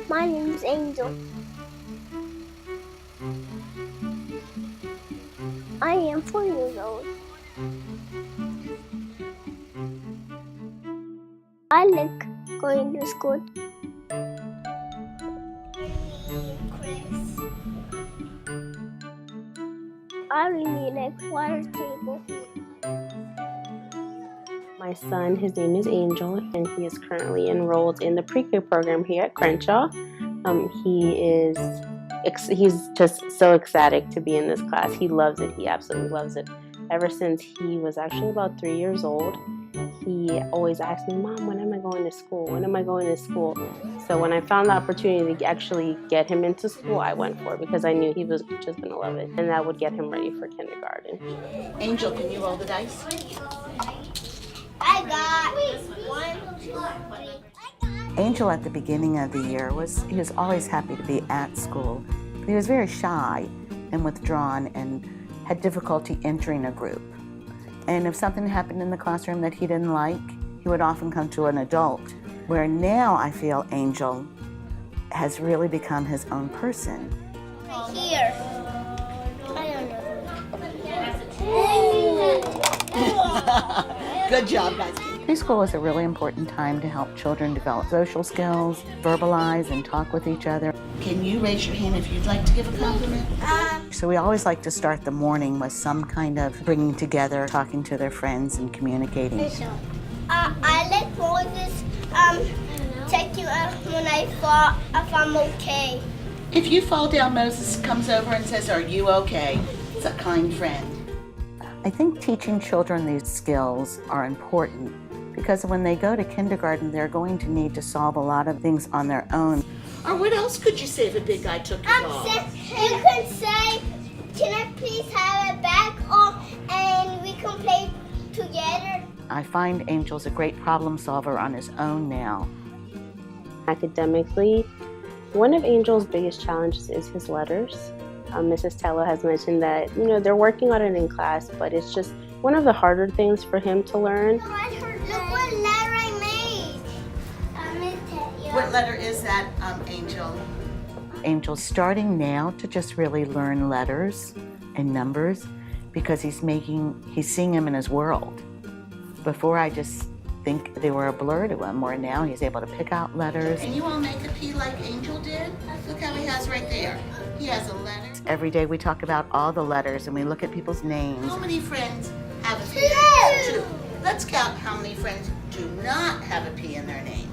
My name is Angel. I am 4 years old. I like going to school. I really like water table. My son, his name is Angel, and he is currently enrolled in the pre-K program here at Crenshaw. He's just so ecstatic to be in this class. He loves it. He absolutely loves it. Ever since he was actually about 3 years old, he always asked me, "Mom, when am I going to school? When am I going to school?" So when I found the opportunity to actually get him into school, I went for it because I knew he was just going to love it, and that would get him ready for kindergarten. Angel, can you roll the dice? I got 1, 2, 3. Angel at the beginning of the year he was always happy to be at school. He was very shy and withdrawn and had difficulty entering a group. And if something happened in the classroom that he didn't like, he would often come to an adult. Where now I feel Angel has really become his own person. Here. I don't know. Good job, guys. Preschool is a really important time to help children develop social skills, verbalize, and talk with each other. Can you raise your hand if you'd like to give a compliment? So we always like to start the morning with some kind of bringing together, talking to their friends, and communicating. I like Moses checking when I fall if I'm okay. If you fall down, Moses comes over and says, "Are you okay?" It's a kind friend. I think teaching children these skills are important because when they go to kindergarten, they're going to need to solve a lot of things on their own. Or what else could you say if a big guy took your ball? You can say, "Can I please have it back?" And we can play together. I find Angel's a great problem solver on his own now. Academically, one of Angel's biggest challenges is his letters. Mrs. Tetlow has mentioned that, they're working on it in class, but it's just one of the harder things for him to learn. Look what letter I made. What letter is that, Angel? Angel's starting now to just really learn letters and numbers because he's seeing them in his world. Before I just think they were a blur to him, where now he's able to pick out letters. Can you all make a P like Angel did? Look how he has right there. He has a letter. Every day we talk about all the letters and we look at people's names. How many friends have a P? 2. Let's count how many friends do not have a P in their name.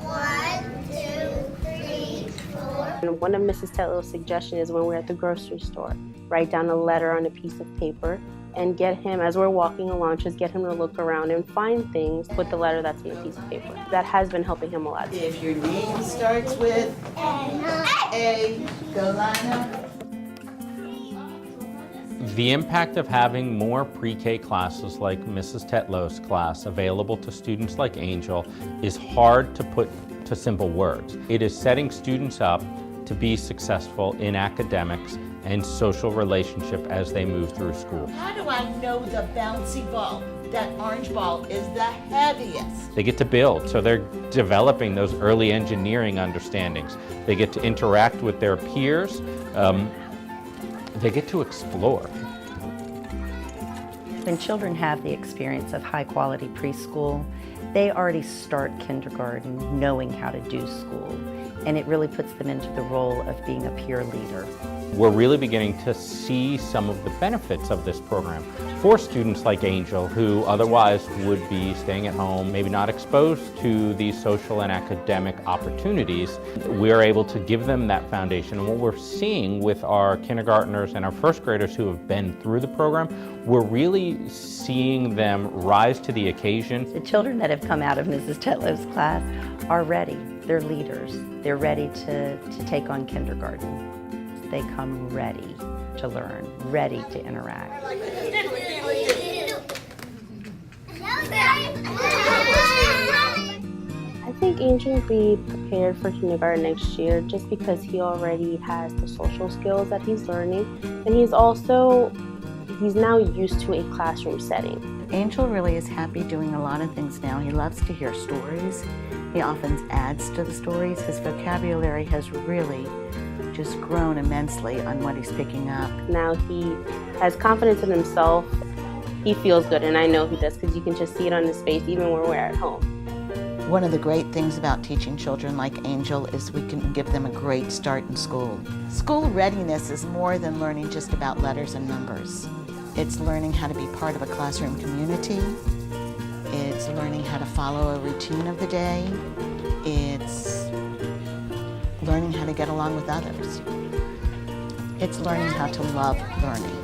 1, 2, 3, 4. And one of Mrs. Tetlow's suggestions is when we're at the grocery store, write down a letter on a piece of paper and get him, as we're walking along, just get him to look around and find things with the letter that's on a piece of paper. That has been helping him a lot. If your name starts with A, go line up. The impact of having more pre-K classes like Mrs. Tetlow's class available to students like Angel is hard to put to simple words. It is setting students up to be successful in academics and social relationship as they move through school. How do I know the bouncy ball, that orange ball, is the heaviest? They get to build, so they're developing those early engineering understandings. They get to interact with their peers. They get to explore. When children have the experience of high-quality preschool, they already start kindergarten knowing how to do school, and it really puts them into the role of being a peer leader. we're really beginning to see some of the benefits of this program for students like Angel, who otherwise would be staying at home, maybe not exposed to these social and academic opportunities. We are able to give them that foundation. And what we're seeing with our kindergartners and our first graders who have been through the program, we're really seeing them rise to the occasion. The children that have come out of Mrs. Tetlow's class are ready. They're leaders. They're ready to take on kindergarten. They come ready to learn, ready to interact. I think Angel will be prepared for kindergarten next year just because he already has the social skills that he's learning, and he's now used to a classroom setting. Angel really is happy doing a lot of things now. He loves to hear stories. He often adds to the stories. His vocabulary has really just grown immensely on what he's picking up. Now he has confidence in himself. He feels good, and I know he does because you can just see it on his face even when we're at home. One of the great things about teaching children like Angel is we can give them a great start in school. School readiness is more than learning just about letters and numbers. It's learning how to be part of a classroom community. It's learning how to follow a routine of the day. It's learning how to get along with others. It's learning how to love learning.